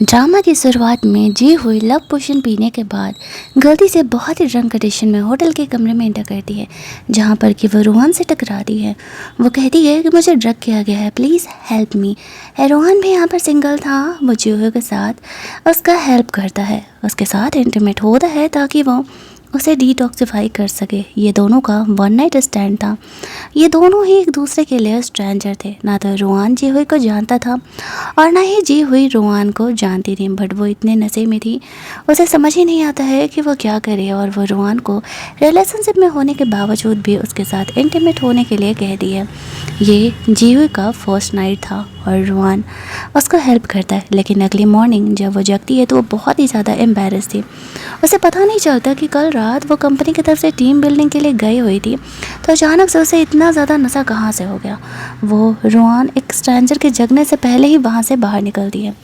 Drama की शुरुआत में जी हुई लव पोशन पीने के बाद गलती से बहुत ही ड्रंक कंडीशन में होटल के कमरे में एंटर करती है, जहां पर कि वो रोहन से टकराती है। वो कहती है कि मुझे ड्रग किया गया है, प्लीज़ हेल्प मी। रोहन भी यहाँ पर सिंगल था। वो जीहू के साथ उसका हेल्प करता है, उसके साथ इंटीमेट होता है ताकि वो उसे डिटॉक्सिफाई कर सके। ये दोनों का वन नाइट स्टैंड था। ये दोनों ही एक दूसरे के लिए स्ट्रेंजर थे। ना तो रोहान जी हुई को जानता था और ना ही जी हुई रोहान को जानती थी, बट वो इतने नशे में थी उसे समझ ही नहीं आता है कि वो क्या करे। और वो रोहान को रिलेशनशिप में होने के बावजूद भी उसके साथ इंटीमेट होने के लिए कह दी है। ये जी हुई का फर्स्ट नाइट था और रोहान उसको हेल्प करता है। लेकिन अगली मॉर्निंग जब वो जगती है तो वो बहुत ही ज़्यादा एम्बेरस थी। उसे पता नहीं चलता कि कल रात वो कंपनी की तरफ से टीम बिल्डिंग के लिए गई हुई थी, तो अचानक से उसे इतना ज़्यादा नशा कहाँ से हो गया। वो रोहान एक स्ट्रेंजर के जगने से पहले ही वहाँ से बाहर निकलती है।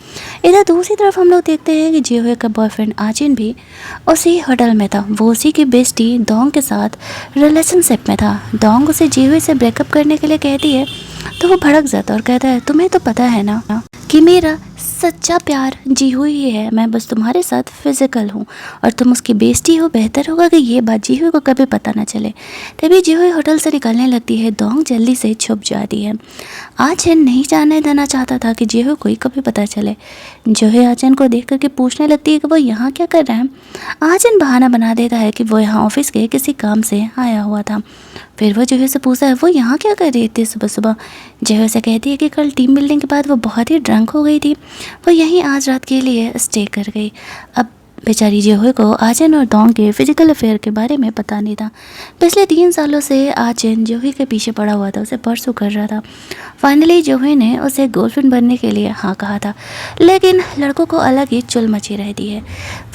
इधर दूसरी तरफ हम लोग देखते हैं कि जीहुए का बॉयफ्रेंड आचिन भी उसी होटल में था। वो उसी की बेस्टी दोंग के साथ रिलेशनशिप में था। दोंग उसे जीहुए से ब्रेकअप करने के लिए कहती है तो वो भड़क जाता और कहता है, तुम्हें तो पता है ना कि मेरा सच्चा प्यार जीहू ही है, मैं बस तुम्हारे साथ फिजिकल हूँ और तुम उसकी बेइज्जती हो। बेहतर होगा कि ये बात जीहू को कभी पता ना चले। तभी जीहू होटल से निकलने लगती है। दोंग जल्दी से छुप जाती है। आचन नहीं जानने देना चाहता था कि जीहू को कभी पता चले। जोहे आचन को देख करके पूछने लगती है कि वो यहाँ क्या कर रहा है। आचन बहाना बना देता है कि वो यहाँ ऑफिस के किसी काम से आया हुआ था। फिर वो जोहे से पूछता है वो यहाँ क्या कर रही थी सुबह सुबह। जोहे से कहती है कि कल टीम बिल्डिंग के बाद वो बहुत ही ड्रंक हो गई थी, वो यहीं आज रात के लिए स्टे कर गई। अब बेचारी जोहे को आचन और दोंग के फिजिकल अफेयर के बारे में पता नहीं था। पिछले 3 सालों से आचन जोहे के पीछे पड़ा हुआ था, उसे परसू कर रहा था। फाइनली जोहे ने उसे गर्लफ्रेंड बनने के लिए हाँ कहा था, लेकिन लड़कों को अलग ही चुल मची रहती है।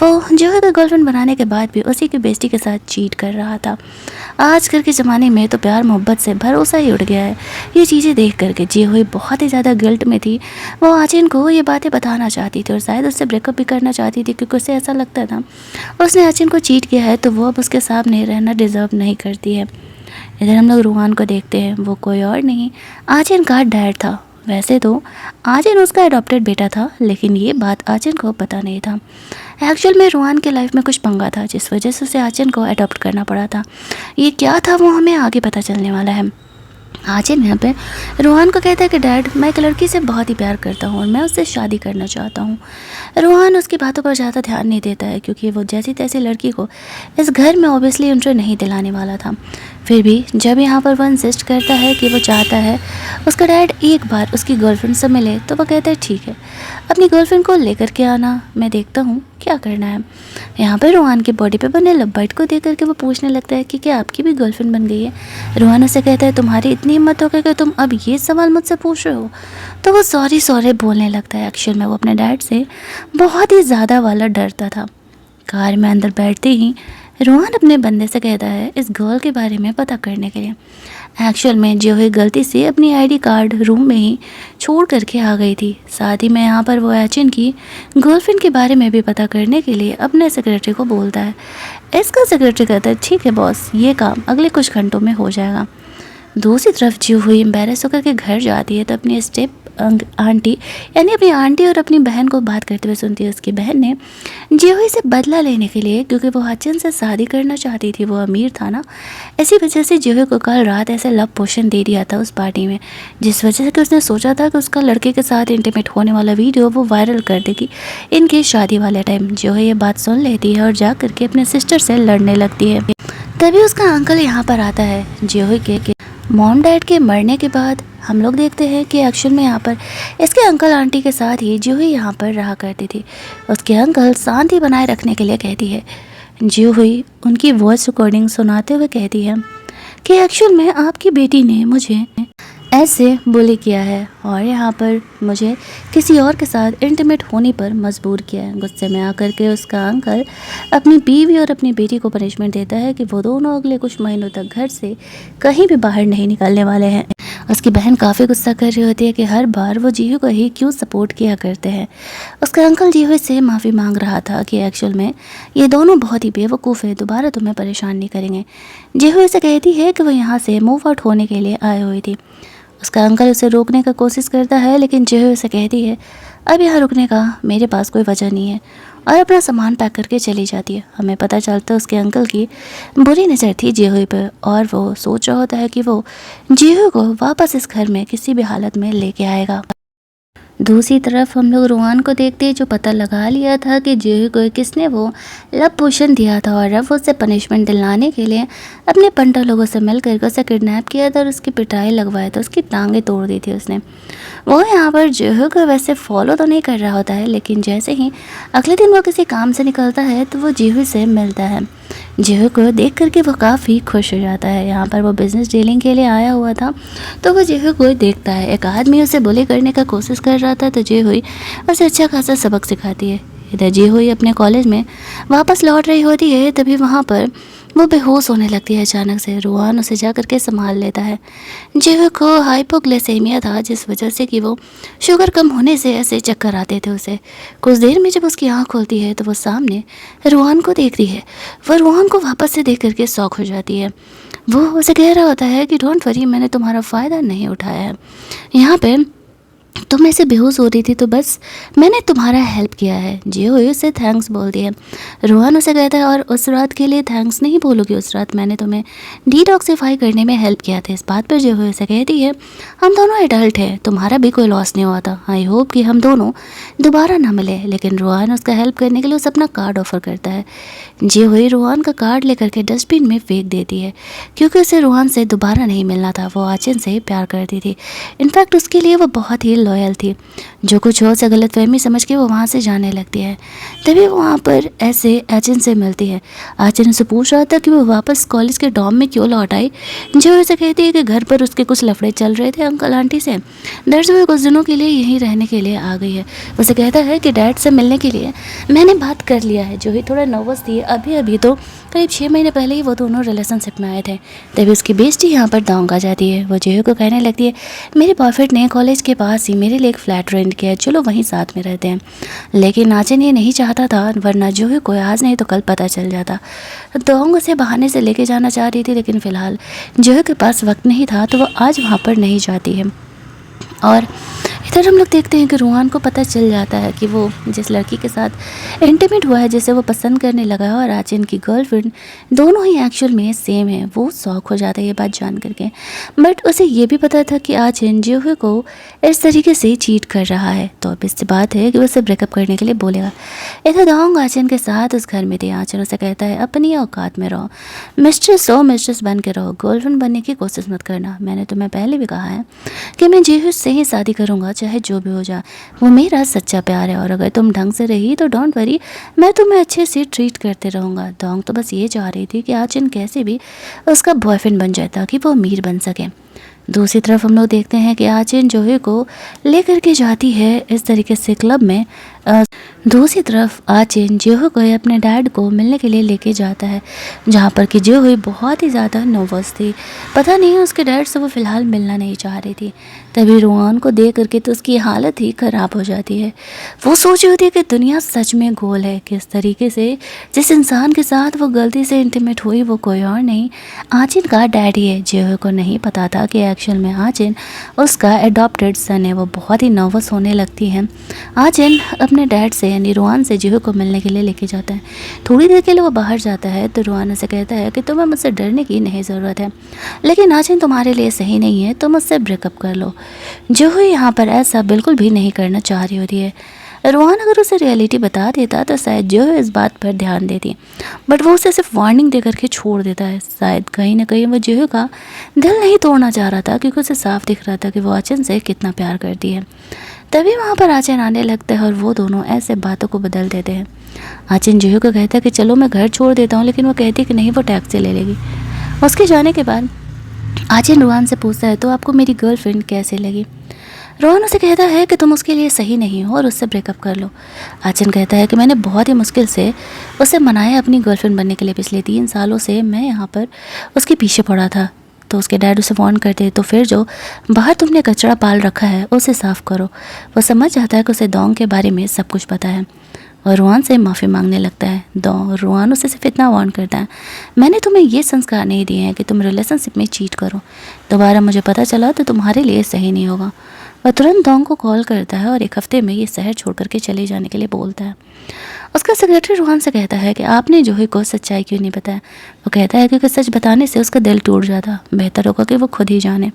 वो जोहे को गर्लफ्रेंड बनाने के बाद भी उसी की बेस्टी के साथ चीट कर रहा था। आजकल के ज़माने में तो प्यार मोहब्बत से भरोसा ही उठ गया है। ये चीज़ें देख करके जोहे बहुत ही ज़्यादा गिल्ट में थी। वो आचन को ये बातें बताना चाहती थी और शायद उससे ब्रेकअप भी करना चाहती थी, क्योंकि उसे ऐसा लगता था उसने आचन को चीट किया है तो वो अब उसके सामने रहना डिज़र्व नहीं करती है। इधर हम लोग रोहान को देखते हैं। वो कोई और नहीं आचन का डैड था। वैसे तो आचन उसका अडॉप्टेड बेटा था, लेकिन ये बात आचन को पता नहीं था। एक्चुअल में रोहान के लाइफ में कुछ पंगा था जिस वजह से उसे आचन को अडॉप्ट करना पड़ा था। ये क्या था वो हमें आगे पता चलने वाला है। आचन यहाँ पे रोहान को कहता है कि डैड, मैं एक लड़की से बहुत ही प्यार करता हूँ और मैं उससे शादी करना चाहता हूँ। रोहान उसकी बातों पर ज़्यादा ध्यान नहीं देता है, क्योंकि वो जैसी तैसी लड़की को इस घर में ऑब्वियसली इंटरेस्ट नहीं दिलाने वाला था। फिर भी जब यहाँ पर वो इंसिस्ट करता है कि वो चाहता है उसका डैड एक बार उसकी गर्लफ्रेंड से मिले, तो वो कहता है ठीक है, अपनी गर्लफ्रेंड को लेकर के आना, मैं देखता हूँ क्या करना है। यहाँ पर रोहान के बॉडी पे बने लव को देख करके वो पूछने लगता है कि क्या आपकी भी गर्लफ्रेंड बन गई है। रोहान उसे कहता है तुम्हारी इतनी हिम्मत हो गई कि तुम अब ये सवाल मुझसे पूछ रहे हो। तो वो सॉरी बोलने लगता है। एक्चुअल में वो अपने डैड से बहुत ही ज़्यादा वाला डरता था। कार में अंदर बैठते ही रोहान अपने बंदे से कहता है इस गर्ल के बारे में पता करने के लिए। एक्चुअल में जो है गलती से अपनी आईडी कार्ड रूम में ही छोड़ करके आ गई थी। साथ ही में यहाँ पर वो आचन की गर्लफ्रेंड के बारे में भी पता करने के लिए अपने सेक्रेटरी को बोलता है। इसका सेक्रेटरी कहता है ठीक है बॉस, ये काम अगले कुछ घंटों में हो जाएगा। दूसरी तरफ जो हुई एम्बेरस होकर के घर जाती है तो अपनी स्टेप आंटी यानी अपनी आंटी और अपनी बहन को बात करते हुए सुनती है। उसकी बहन ने जीहुई से बदला लेने के लिए, क्योंकि वो आचन से शादी करना चाहती थी, वो अमीर था ना, इसी वजह से जीहुई को कल रात ऐसे लव पोशन दे दिया था उस पार्टी में, जिस वजह से कि उसने सोचा था कि उसका लड़के के साथ इंटीमेट होने वाला वीडियो वो वायरल कर देगी इनकी शादी वाले टाइम। जीहुई ये बात सुन लेती है और जा करके अपने सिस्टर से लड़ने लगती है। तभी उसका अंकल यहाँ पर आता है। जीहुई के मॉम डैड के मरने के बाद हम लोग देखते हैं कि एक्चुअल में यहाँ पर इसके अंकल आंटी के साथ ही जूही यहाँ पर रहा करती थी। उसके अंकल शांति बनाए रखने के लिए कहती है। जूही उनकी वॉइस रिकॉर्डिंग सुनाते हुए कहती है कि एक्चुअल में आपकी बेटी ने मुझे ऐसे बुली किया है और यहाँ पर मुझे किसी और के साथ इंटीमेट होने पर मजबूर किया है। गुस्से में आकर के उसका अंकल अपनी बीवी और अपनी बेटी को पनिशमेंट देता है कि वो दोनों अगले कुछ महीनों तक घर से कहीं भी बाहर नहीं निकलने वाले हैं। उसकी बहन काफ़ी गुस्सा कर रही होती है कि हर बार वो जीहू को ही क्यों सपोर्ट किया करते हैं। उसका अंकल जीहू से माफ़ी मांग रहा था कि एक्चुअल में ये दोनों बहुत ही बेवकूफ़ है, दोबारा तुम्हें परेशान नहीं करेंगे। जीहू से कहती है कि वो यहाँ से मूव आउट होने के लिए आई हुई थी। उसका अंकल उसे रोकने का कोशिश करता है, लेकिन जेहू उसे कहती है अब यहाँ रुकने का मेरे पास कोई वजह नहीं है, और अपना सामान पैक करके चली जाती है। हमें पता चलता है उसके अंकल की बुरी नज़र थी जेहू पर, और वो सोच रहा होता है कि वो जेहू को वापस इस घर में किसी भी हालत में लेके आएगा। दूसरी तरफ हम लोग रोहान को देखते हैं, जो पता लगा लिया था कि जेहू को किसने वो लव पोशन दिया था, और अब उसे पनिशमेंट दिलाने के लिए अपने पंडा लोगों से मिलकर उसे किडनैप किया था और उसकी पिटाई लगवाया था, उसकी टांगें तोड़ दी थी उसने। वो यहाँ पर जेहू को वैसे फॉलो तो नहीं कर रहा होता है, लेकिन जैसे ही अगले दिन वो किसी काम से निकलता है तो वो जेहू से मिलता है। जेहू को देख करके वो काफ़ी खुश हो जाता है। यहाँ पर वो बिज़नेस डीलिंग के लिए आया हुआ था, तो वो जेहू को देखता है। एक आदमी उसे बुली करने का कोशिश कर रहा था, तो जेहू उसे अच्छा खासा सबक सिखाती है। इधर जेहू अपने कॉलेज में वापस लौट रही होती है, तभी वहाँ पर वो बेहोश होने लगती है अचानक से। रोहान उसे जा करके संभाल लेता है। जेहू को हाइपोग्लाइसेमिया था, जिस वजह से कि वो शुगर कम होने से ऐसे चक्कर आते थे उसे। कुछ देर में जब उसकी आँख खोलती है तो वो सामने रोहान को देखती है। वह रोहान को वापस से देख करके शॉक हो जाती है। वो उसे कह रहा होता है कि डोंट वरी, मैंने तुम्हारा फ़ायदा नहीं उठाया है। यहाँ पे तुम ऐसे बेहोश हो रही थी तो बस मैंने तुम्हारा हेल्प किया है। जेहू उसे थैंक्स बोलती है। रोहान उसे कहता है और उस रात के लिए थैंक्स नहीं बोलोगी, उस रात मैंने तुम्हें डिटॉक्सिफाई करने में हेल्प किया था। इस बात पर जेहू उसे कहती है हम दोनों एडल्ट हैं, तुम्हारा भी कोई लॉस नहीं हुआ था। आई होप कि हम दोनों दोबारा ना मिले। लेकिन रोहान उसका हेल्प करने के लिए उसे अपना कार्ड ऑफर करता है। जेहू रोहान का कार्ड लेकर के डस्टबिन में फेंक देती है, क्योंकि उसे रोहान से दोबारा नहीं मिलना था। वो आचिन से प्यार करती थी, इनफैक्ट उसके लिए वो बहुत ही लॉयल थी। जो कुछ हो उसे गलतफहमी समझ के वो वहाँ से जाने लगती है। तभी वो वहाँ पर ऐसे आचिन से मिलती है। आचिन उसे पूछ रहा था कि वो वापस कॉलेज के डॉम में क्यों लौट आई। जो उसे कहती है कि घर पर उसके कुछ लफड़े चल रहे थे अंकल आंटी से, दरअसल वो कुछ दिनों के लिए यहीं रहने के लिए आ गई है। उसे कहता है कि डैड से मिलने के लिए मैंने बात कर लिया है। जो ही थोड़ा नर्वस थी, अभी अभी तो करीब 6 महीने पहले ही वो दोनों रिलेशनशिप में आए थे। तभी उसकी बेस्टी यहाँ पर दांग आ जाती है। वो जेहू को कहने लगती है मेरे बॉयफ्रेंड ने कॉलेज के पास ही मेरे लिए एक फ्लैट रेंट किया है, चलो वहीं साथ में रहते हैं। लेकिन आचिन ये नहीं चाहता था, वरना जेहू को आज नहीं तो कल पता चल जाता। दांग उसे बहाने से लेके जाना चाह रही थी, लेकिन फ़िलहाल जेहू के पास वक्त नहीं था, तो वो आज वहाँ पर नहीं जाती है। और इधर हम लोग देखते हैं कि रोहान को पता चल जाता है कि वो जिस लड़की के साथ इंटीमेट हुआ है, जिसे वो पसंद करने लगा है, और आचिन की गर्लफ्रेंड दोनों ही एक्चुअल में सेम है। वो शौक हो जाता है ये बात जान करके। बट उसे ये भी पता था कि आचिन जेहू को इस तरीके से चीट कर रहा है, तो अब इससे बात है कि वो उसे ब्रेकअप करने के लिए बोलेगा। इधर दांग आचिन के साथ उस घर में थे। आचिन उसे कहता है अपनी औकात में रहो, मिस्ट्रेस हो मिस्ट्रेस बन के रहो, गर्लफ्रेंड बनने की कोशिश मत करना। मैंने तुम्हें पहले भी कहा है कि मैं जेहू से ही शादी करूँगा, चाहे जो भी हो जाए। वो मेरा सच्चा प्यार है, और अगर तुम ढंग से रही तो डोंट वरी, मैं तुम्हें अच्छे से ट्रीट करते रहूँगा। दोंग तो बस ये चाह रही थी कि आचिन कैसे भी उसका बॉयफ्रेंड बन जाए, ताकि वो अमीर बन सके। दूसरी तरफ हम लोग देखते हैं कि आचिन जेहू को लेकर के जाती है इस तरीके से क्लब में। दूसरी तरफ आचिन जेहू को अपने डैड को मिलने के लिए लेके जाता है, जहाँ पर कि जेहू बहुत ही ज़्यादा नर्वस थी। पता नहीं उसके डैड से वो फ़िलहाल मिलना नहीं चाह रही थी। तभी रोहान को देख करके तो उसकी हालत ही ख़राब हो जाती है। वो सोच रही होती है कि दुनिया सच में गोल है, किस तरीके से जिस इंसान के साथ वो गलती से इंटीमेट हुई वो कोई और नहीं, आचिन का डैडी है। जेहू को नहीं पता था कि एक्चुअल में आचिन उसका एडॉप्टेड सन है। वो बहुत ही नर्वस होने लगती है। आचिन अपने डैड से यानी रोहान से जेहू को मिलने के लिए लेके जाता है। थोड़ी देर के लिए वो बाहर जाता है, तो रोहान उसे कहता है कि तुम्हें मुझसे डरने की नहीं ज़रूरत है, लेकिन आचिन तुम्हारे लिए सही नहीं है, तुम मुझसे ब्रेकअप कर लो। जेहू यहाँ पर ऐसा बिल्कुल भी नहीं करना चाह रही होती है। रोहान अगर उसे रियलिटी बता देता तो शायद जेहू इस बात पर ध्यान देती, बट वो उसे सिर्फ वार्निंग दे करके छोड़ देता है। शायद कहीं ना कहीं वो जेहू का दिल नहीं तोड़ना चाह रहा था, क्योंकि उसे साफ दिख रहा था कि वो आचिन से कितना प्यार करती है। तभी वहाँ पर आचिन आने लगता है और वो दोनों ऐसे बातों को बदल देते हैं। आचिन जेहू को कहता है कि चलो मैं घर छोड़ देता हूँ, लेकिन वो कहती है कि नहीं, वो टैक्सी ले लेगी। उसके जाने के बाद आचिन रोहान से पूछता है तो आपको मेरी गर्लफ्रेंड कैसे लगी। रोहन उसे कहता है कि तुम उसके लिए सही नहीं हो और उससे ब्रेकअप कर लो। आचिन कहता है कि मैंने बहुत ही मुश्किल से उसे मनाया अपनी गर्लफ्रेंड बनने के लिए। पिछले 3 सालों से मैं यहाँ पर उसके पीछे पड़ा था। तो उसके डैड उसे वार्न करते, तो फिर जो बाहर तुमने कचरा पाल रखा है उसे साफ़ करो। वो समझ जाता है कि उसे दोंग के बारे में सब कुछ पता है। और रुआन से माफ़ी मांगने लगता है। रुआन उसे सिर्फ इतना वार्न करता है, मैंने तुम्हें ये संस्कार नहीं दिए हैं कि तुम रिलेशनशिप में चीट करो, दोबारा मुझे पता चला तो तुम्हारे लिए सही नहीं होगा। वह तुरंत डोंग को कॉल करता है और 1 हफ्ते में ये शहर छोड़ करके चले जाने के लिए बोलता है। उसका सेक्रेटरी रुआन से कहता है कि आपने जूही को सच्चाई क्यों नहीं बताया। वो कहता है क्योंकि सच बताने से उसका दिल टूट जाता, बेहतर होगा कि वो खुद ही जाने।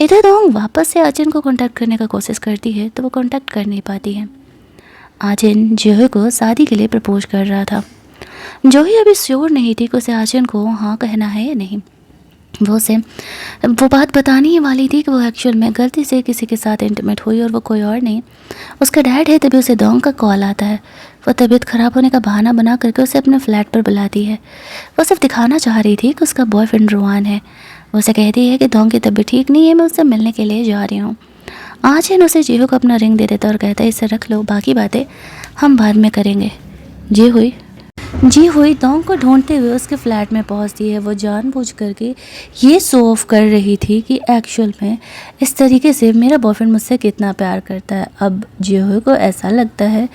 इधर डोंग वापस से आचिन को कांटेक्ट करने का कोशिश करती है तो वो कांटेक्ट कर नहीं पाती है। आचिन जूही को शादी के लिए प्रपोज कर रहा था। जूही अभी श्योर नहीं थी कि उसे आचिन को हाँ कहना है या नहीं। वो बात बतानी ही वाली थी कि वो एक्चुअल में गलती से किसी के साथ इंटीमेट हुई और वो कोई और नहीं, उसका डैड है। तभी उसे डोंग का कॉल आता है। वो तबीयत ख़राब होने का बहाना बना करके उसे अपने फ्लैट पर बुलाती है। वो सिर्फ दिखाना चाह रही थी कि उसका बॉयफ्रेंड रुआन है। वो उसे कहती है कि डोंग की तबीयत ठीक नहीं है, मैं उससे मिलने के लिए जा रही हूँ। आचिन उसे जीहू को अपना रिंग दे देता और कहता है इसे रख लो, बाकी बातें हम बाद में करेंगे। जी हुई डोंग को ढूंढते हुए उसके फ्लैट में पहुंचती है। वो जानबूझ करके ये शो ऑफ कर रही थी कि एक्चुअल में इस तरीके से मेरा बॉयफ्रेंड मुझसे कितना प्यार करता है। अब जी को ऐसा लगता है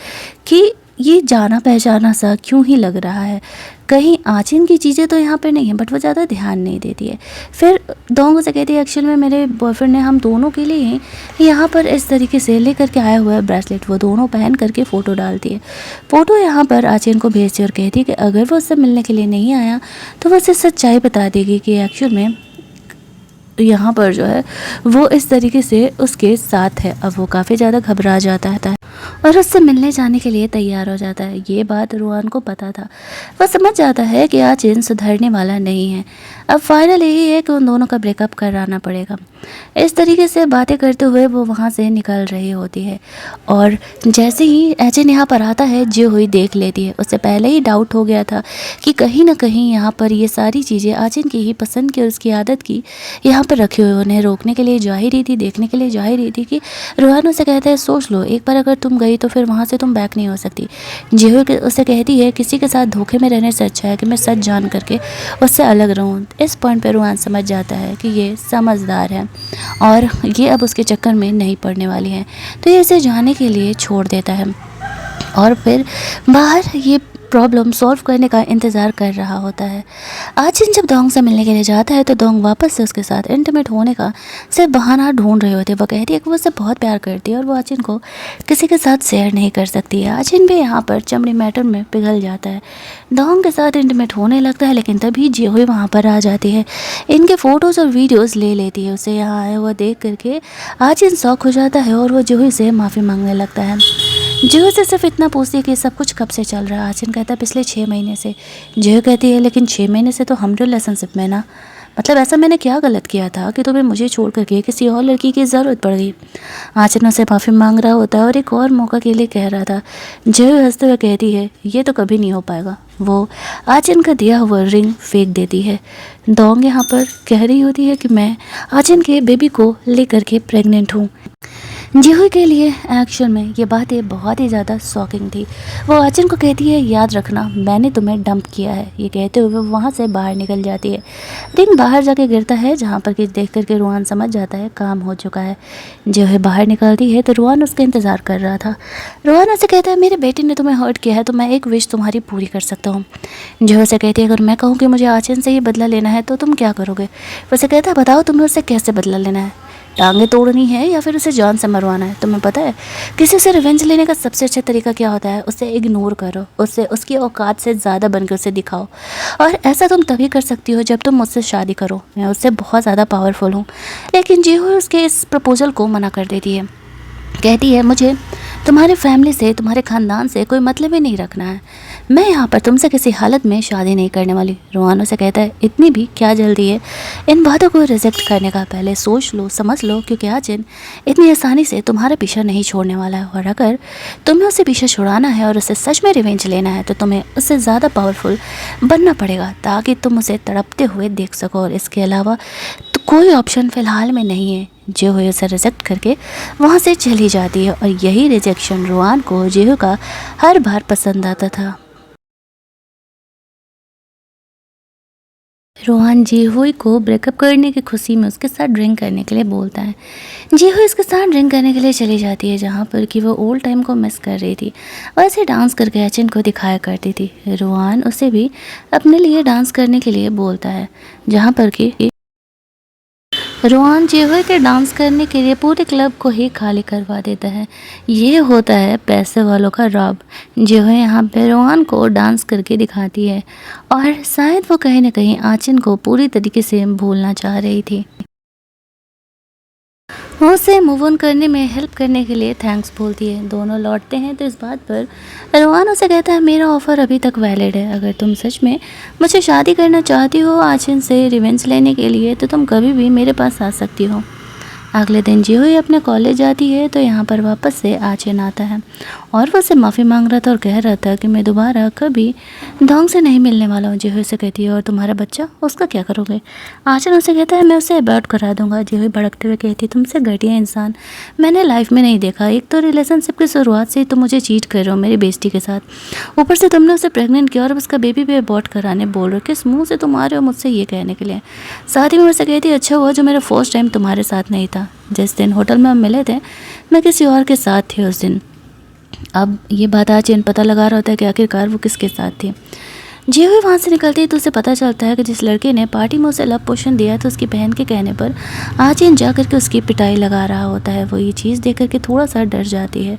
कि ये जाना पहचाना सा क्यों ही लग रहा है, कहीं आचिन की चीज़ें तो यहाँ पर नहीं है, बट वो ज़्यादा ध्यान नहीं देती है। फिर डोंग उसे कहती है एक्चुअल में मेरे बॉयफ्रेंड ने हम दोनों के लिए यहाँ पर इस तरीके से लेकर के आया हुआ है ब्रेसलेट। वो दोनों पहन करके फ़ोटो डालती है। फ़ोटो यहाँ पर आचिन को भेजती है और कहती है कि अगर वो उससे मिलने के लिए नहीं आया तो वो उसे सच्चाई बता देगी कि एक्चुअल में यहाँ पर जो है वो इस तरीके से उसके साथ है। अब वो काफ़ी ज़्यादा घबरा जाता है और उससे मिलने जाने के लिए तैयार हो जाता है। ये बात रुआन को पता था। वह समझ जाता है कि आचिन सुधरने वाला नहीं है। अब फाइनल यही है कि उन दोनों का ब्रेकअप कराना पड़ेगा। इस तरीके से बातें करते हुए वो वहाँ से निकल रही होती है और जैसे ही आचिन यहाँ पर आता है जी हुई देख लेती है। उससे पहले ही डाउट हो गया था कि कहीं ना कहीं यहाँ पर ये सारी चीज़ें आचिन की ही पसंद की और उसकी आदत की यहाँ पर रखी हुई। उन्हें रोकने के लिए जा ही रही थी, देखने के लिए जा ही रही थी कि रुहान उसे कहता है सोच लो, एक बार अगर तुम गई तो फिर वहाँ से तुम बैक नहीं हो सकती। जी उसे कहती है किसी के साथ धोखे में रहने से अच्छा है कि मैं सच जान करके उससे अलग रहूँ। इस पॉइंट पर रुहान समझ जाता है कि ये समझदार है और ये अब उसके चक्कर में नहीं पड़ने वाली है, तो ये इसे जाने के लिए छोड़ देता है और फिर बाहर ये प्रॉब्लम सॉल्व करने का इंतज़ार कर रहा होता है। आचिन जब डोंग से मिलने के लिए जाता है तो डोंग वापस से उसके साथ इंटीमेट होने का सिर्फ बहाना ढूंढ रहे होते हैं। वो कहती है कि वो उससे बहुत प्यार करती है और वो आचिन को किसी के साथ शेयर नहीं कर सकती है। आचिन भी यहाँ पर चमड़ी मैटर में पिघल जाता है, डोंग के साथ इंटीमेट होने लगता है, लेकिन तभी जीहुई वहाँ पर आ जाती है, इनके फ़ोटोज़ और वीडियोज़ ले लेती है। उसे यहाँ आया हुआ देख करके आचिन शॉक हो जाता है और वो जीहुई से माफ़ी मांगने लगता है। जीहू से सिर्फ इतना पूछती है कि सब कुछ कब से चल रहा है। आचिन कहता है पिछले 6 महीने से। जीहू कहती है लेकिन 6 महीने से तो हम रिलेशनशिप में ना, मतलब ऐसा मैंने क्या गलत किया था कि तुम्हें मुझे छोड़ करके किसी और लड़की की ज़रूरत पड़ गई। आचिन उसे माफ़ी मांग रहा होता है और एक और मौका के लिए कह रहा था। जीहू हंसते हुए कहती है ये तो कभी नहीं हो पाएगा। वो आचिन का दिया हुआ रिंग फेंक देती है। डोंग यहाँ पर कह रही होती है कि मैं आचिन के बेबी को लेकर के प्रेग्नेंट हूँ। जीहू के लिए एक्शन में ये बातें बहुत ही ज़्यादा शॉकिंग थी। वो आचिन को कहती है याद रखना मैंने तुम्हें डंप किया है। ये कहते हुए वो वहाँ से बाहर निकल जाती है। रिंग बाहर जाके गिरता है जहाँ पर कि देख करके रुआन समझ जाता है काम हो चुका है। जीहू बाहर निकलती है तो रुआन उसका इंतज़ार कर रहा था। रुआन उसे कहता है मेरे बेटे ने तुम्हें हर्ट किया है तो मैं एक विश तुम्हारी पूरी कर सकता हूँ। जीहू से कहती है अगर मैं कहूँ कि मुझे आचिन से ये बदला लेना है तो तुम क्या करोगे। उसे कहता है बताओ तुम्हें उससे कैसे बदला लेना है, टांगें तोड़नी है या फिर उसे जान से मरवाना है। तुम्हें पता है किसी से रिवेंज लेने का सबसे अच्छा तरीका क्या होता है, उसे इग्नोर करो, उससे उसकी औकात से ज़्यादा बनकर उसे दिखाओ। और ऐसा तुम तभी कर सकती हो जब तुम मुझसे शादी करो, मैं उससे बहुत ज़्यादा पावरफुल हूँ। लेकिन जीहू उसके इस प्रपोजल को मना कर देती है, कहती है मुझे तुम्हारी फैमिली से तुम्हारे ख़ानदान से कोई मतलब ही नहीं रखना है, मैं यहाँ पर तुमसे किसी हालत में शादी नहीं करने वाली। रुआनो से कहता है इतनी भी क्या जल्दी है इन बातों को रिजेक्ट करने का, पहले सोच लो समझ लो, क्योंकि आचिन इतनी आसानी से तुम्हारा पीछा नहीं छोड़ने वाला है। और अगर तुम्हें उसे पीछा छुड़ाना है और उसे सच में रिवेंज लेना है तो तुम्हें उससे ज़्यादा पावरफुल बनना पड़ेगा ताकि तुम उसे तड़पते हुए देख सको। और इसके अलावा तो कोई ऑप्शन फ़िलहाल में नहीं है। जीहू उसे रिजेक्ट करके वहाँ से चली जाती है और यही रिजेक्शन रुआन को जीहू का हर बार पसंद आता था। रोहन जीहुई को ब्रेकअप करने की खुशी में उसके साथ ड्रिंक करने के लिए बोलता है। जीहुई उसके साथ ड्रिंक करने के लिए चली जाती है जहाँ पर कि वो ओल्ड टाइम को मिस कर रही थी। वैसे डांस करके अचिन को दिखाया करती थी। रोहन उसे भी अपने लिए डांस करने के लिए बोलता है जहाँ पर कि रोहन जीहुई के डांस करने के लिए पूरे क्लब को ही खाली करवा देता है। ये होता है पैसे वालों का रॉब। जीहुई यहाँ पे रोहन को डांस करके दिखाती है और शायद वो कहीं ना कहीं आचिन को पूरी तरीके से भूलना चाह रही थी। वो उसे मूव ऑन करने में हेल्प करने के लिए थैंक्स बोलती है। दोनों लौटते हैं तो इस बात पर रोहन उसे कहता है मेरा ऑफ़र अभी तक वैलिड है। अगर तुम सच में मुझे शादी करना चाहती हो आचिन से रिवेंज लेने के लिए तो तुम कभी भी मेरे पास आ सकती हो। अगले दिन जीहुई अपने कॉलेज जाती है तो यहाँ पर वापस से आचिन आता है और वो उसे माफ़ी मांग रहा था और कह रहा था कि मैं दोबारा कभी दोंग से नहीं मिलने वाला हूँ। जीहुई से कहती है और तुम्हारा बच्चा उसका क्या करोगे। आचिन उसे कहता है मैं उसे अबॉर्ट करा दूंगा। जीहुई भड़कते हुए कहती तुमसे घटिया इंसान मैंने लाइफ में नहीं देखा। एक तो रिलेशनशिप की शुरुआत से तुम मुझे चीट कर रहे हो मेरी बेइज्जती के साथ, ऊपर से तुमने उसे प्रेग्नेंट किया और उसका बेबी भी अबॉर्ट कराने बोल रहे हो। किस मुँह से तुम आ रहे हो मुझसे ये कहने के लिए। साथ ही मैं उसे कहती अच्छा हुआ जो मेरा फर्स्ट टाइम तुम्हारे साथ नहीं था। जिस दिन होटल में हम मिले थे मैं किसी और के साथ थी उस दिन। अब ये बात आचिन पता लगा रहा होता है कि आखिरकार वो किसके साथ थी। जीहुई वहाँ से निकलती है तो उसे पता चलता है कि जिस लड़के ने पार्टी में उसे लव पोशन दिया तो उसकी बहन के कहने पर आचिन जा कर के उसकी पिटाई लगा रहा होता है। वो ये चीज़ देख कर के थोड़ा सा डर जाती है।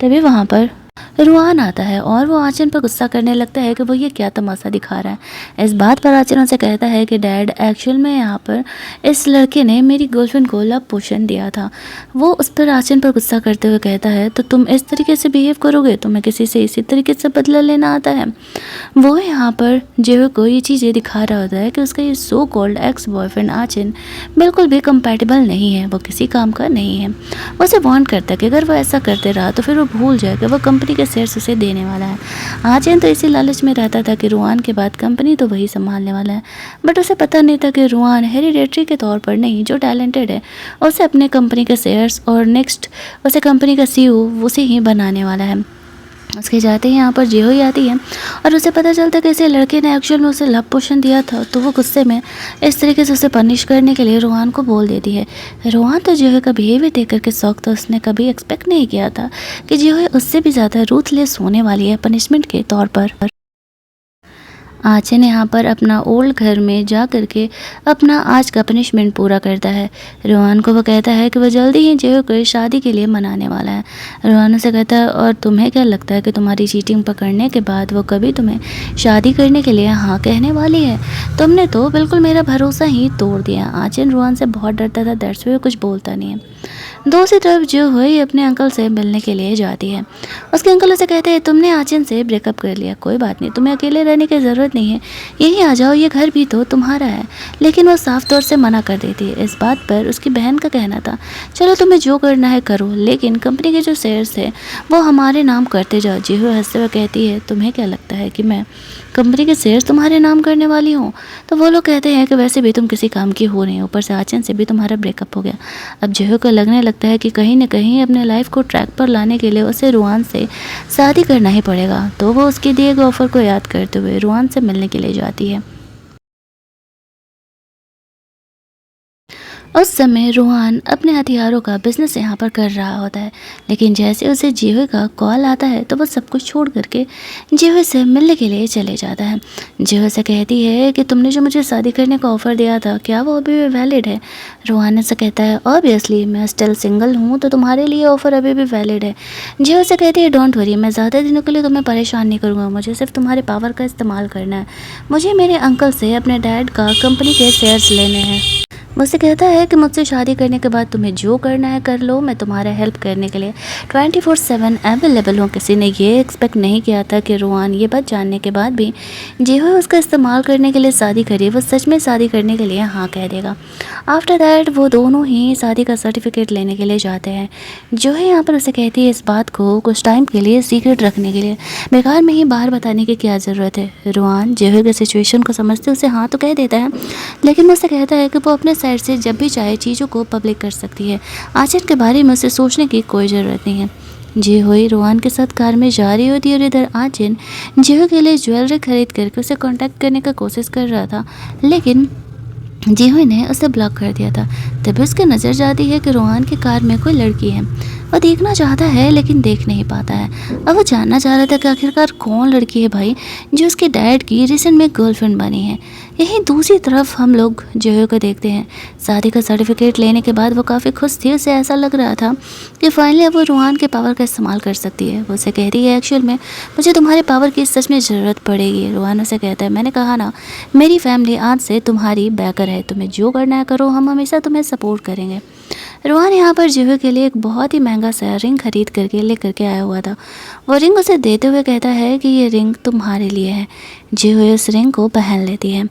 तभी वहाँ पर रोहन आता है और वो आचिन पर गुस्सा करने लगता है कि वो ये क्या तमाशा दिखा रहा है। इस बात पर आचिन उनसे कहता है कि डैड एक्चुअल में यहाँ पर इस लड़के ने मेरी गर्लफ्रेंड को लव पोशन दिया था। वो उस पर आचिन पर गुस्सा करते हुए कहता है तो तुम इस तरीके से बिहेव करोगे, तुम्हें किसी से इसी तरीके से बदला लेना आता है। वो यहाँ पर जीहुई को ये चीज़ ये दिखा रहा होता है कि उसका ये सो कॉल्ड एक्स बॉयफ्रेंड आचिन बिल्कुल भी कंपैटिबल नहीं है, वो किसी काम का नहीं है। वो उसे वार्न करता है कि अगर वो ऐसा करते रहा तो फिर वो भूल जाएगा वो कंपनी के शेयर्स उसे देने वाला है। आचिन तो इसी लालच में रहता था कि रोहन के बाद कंपनी तो वही संभालने वाला है, बट उसे पता नहीं था कि रोहन हेरिडेटरी के तौर पर नहीं, जो टैलेंटेड है उसे अपने कंपनी के शेयर्स और नेक्स्ट उसे कंपनी का सीईओ उसे ही बनाने वाला है। उसके जाते ही यहाँ पर जीहुई आती है और उसे पता चलता है कि इसे लड़के ने एक्चुअल में उसे लव पोशन दिया था। तो वो गुस्से में इस तरीके से उसे पनिश करने के लिए रोहन को बोल देती है। रोहन तो जीहुई का बिहेवियर देख करके शौक तो उसने कभी एक्सपेक्ट नहीं किया था कि जीहुई उससे भी ज़्यादा रूथलेस होने वाली है पनिशमेंट के तौर पर। आचिन यहाँ पर अपना ओल्ड घर में जा कर के अपना आज का पनिशमेंट पूरा करता है। रोहन को वो कहता है कि वो जल्दी ही जीहुई को शादी के लिए मनाने वाला है। रोहन उसे कहता है और तुम्हें क्या लगता है कि तुम्हारी चीटिंग पकड़ने के बाद वो कभी तुम्हें शादी करने के लिए हाँ कहने वाली है। तुमने तो बिल्कुल मेरा भरोसा ही तोड़ दिया। आचिन रोहन से बहुत डरता था, दैट्स व्हाई कुछ बोलता नहीं है। दूसरी तरफ जीहुई अपने अंकल से मिलने के लिए जाती है। उसके अंकल उसे कहते हैं तुमने आचिन से ब्रेकअप कर लिया, कोई बात नहीं, तुम्हें अकेले रहने की ज़रूरत नहीं है, यहीं आ जाओ, ये घर भी तो तुम्हारा है। लेकिन वो साफ तौर से मना कर देती है। इस बात पर उसकी बहन का कहना था चलो तुम्हें जो करना है करो, लेकिन कंपनी के जो शेयर्स है वो हमारे नाम करते जाओ। जीहुई हंसते हुए कहती है तुम्हें क्या लगता है कि मैं कंपनी के शेयर्स तुम्हारे नाम करने वाली हूँ। तो वो लोग कहते हैं कि वैसे भी तुम किसी काम की हो नहीं, ऊपर से आचिन से भी तुम्हारा ब्रेकअप हो गया। अब जीहुई को लगने लगता है कि कहीं ना कहीं अपने लाइफ को ट्रैक पर लाने के लिए उसे रोहन से शादी करना ही पड़ेगा। तो वो उसके दिए गए ऑफर को याद करते हुए रोहन से मिलने के लिए जाती है। उस समय रोहन अपने हथियारों का बिजनेस यहाँ पर कर रहा होता है, लेकिन जैसे उसे जीहुई का कॉल आता है तो वो सब कुछ छोड़ करके जीहुई से मिलने के लिए चले जाता है। जीहुई से कहती है कि तुमने जो मुझे शादी करने का ऑफ़र दिया था क्या वो अभी भी वैलिड है। रोहन से कहता है ऑब्वियसली मैं स्टिल सिंगल हूँ तो तुम्हारे लिए ऑफ़र अभी भी वैलिड है। जीहुई से कहती है डोंट वरी, मैं ज़्यादा दिनों के लिए तुम्हें परेशान नहीं करूँगा, मुझे सिर्फ तुम्हारे पावर का इस्तेमाल करना है। मुझे मेरे अंकल से अपने डैड का कंपनी के शेयर्स लेने हैं। मुझसे कहता है कि मुझसे शादी करने के बाद तुम्हें जो करना है कर लो, मैं तुम्हारा हेल्प करने के लिए 24/7 अवेलेबल हूँ। किसी ने ये एक्सपेक्ट नहीं किया था कि रोहन ये बात जानने के बाद भी जीहुई उसका इस्तेमाल करने के लिए शादी करी, वो सच में शादी करने के लिए हाँ कह देगा। आफ्टर दैट वो दोनों ही शादी का सर्टिफिकेट लेने के लिए जाते हैं। जो है यहाँ पर उसे कहती है इस बात को कुछ टाइम के लिए सीक्रेट रखने के लिए, बेकार में ही बाहर बताने की क्या ज़रूरत है। रोहन जीहुई के सिचुएशन को समझते उसे हाँ तो कह देता है, लेकिन वो उसे कहता है कि वो अपने साइड से जब भी चाहे चीज़ों को पब्लिक कर सकती है, आचिन के बारे में उसे सोचने की कोई ज़रूरत नहीं है। जी हुई रोहान के साथ कार में जा रही होती है और इधर आचिन जिहो के लिए ज्वेलरी खरीद करके उसे कांटेक्ट करने का कोशिश कर रहा था, लेकिन जीहुई ने उसे ब्लॉक कर दिया था। तभी उसकी नज़र जाती है कि रोहान की कार में कोई लड़की है। वो देखना चाहता है लेकिन देख नहीं पाता है। अब वो जानना चाह रहा था कि आखिरकार कौन लड़की है भाई जो उसके डैड की रिसेंट में गर्लफ्रेंड बनी है। यहीं दूसरी तरफ हम लोग जिहो को देखते हैं। शादी का सर्टिफिकेट लेने के बाद वो काफ़ी खुश थी। उसे ऐसा लग रहा था कि फाइनली अब वो रोहान के पावर का इस्तेमाल कर सकती है। वो उसे कहती है एक्चुअल में मुझे तुम्हारे पावर की सच में ज़रूरत पड़ेगी। रोहान उसे कहता है मैंने कहा ना मेरी फैमिली आज से तुम्हारी बैकर है, तुम्हें जो करना है करो, हम हमेशा तुम्हें सपोर्ट करेंगे। रोहान यहाँ पर जिहो के लिए एक बहुत ही महंगा सा रिंग खरीद करके लेकर के आया हुआ था। वो रिंग उसे देते हुए कहता है कि ये रिंग तुम्हारे लिए है। जिहो उस रिंग को पहन लेती है।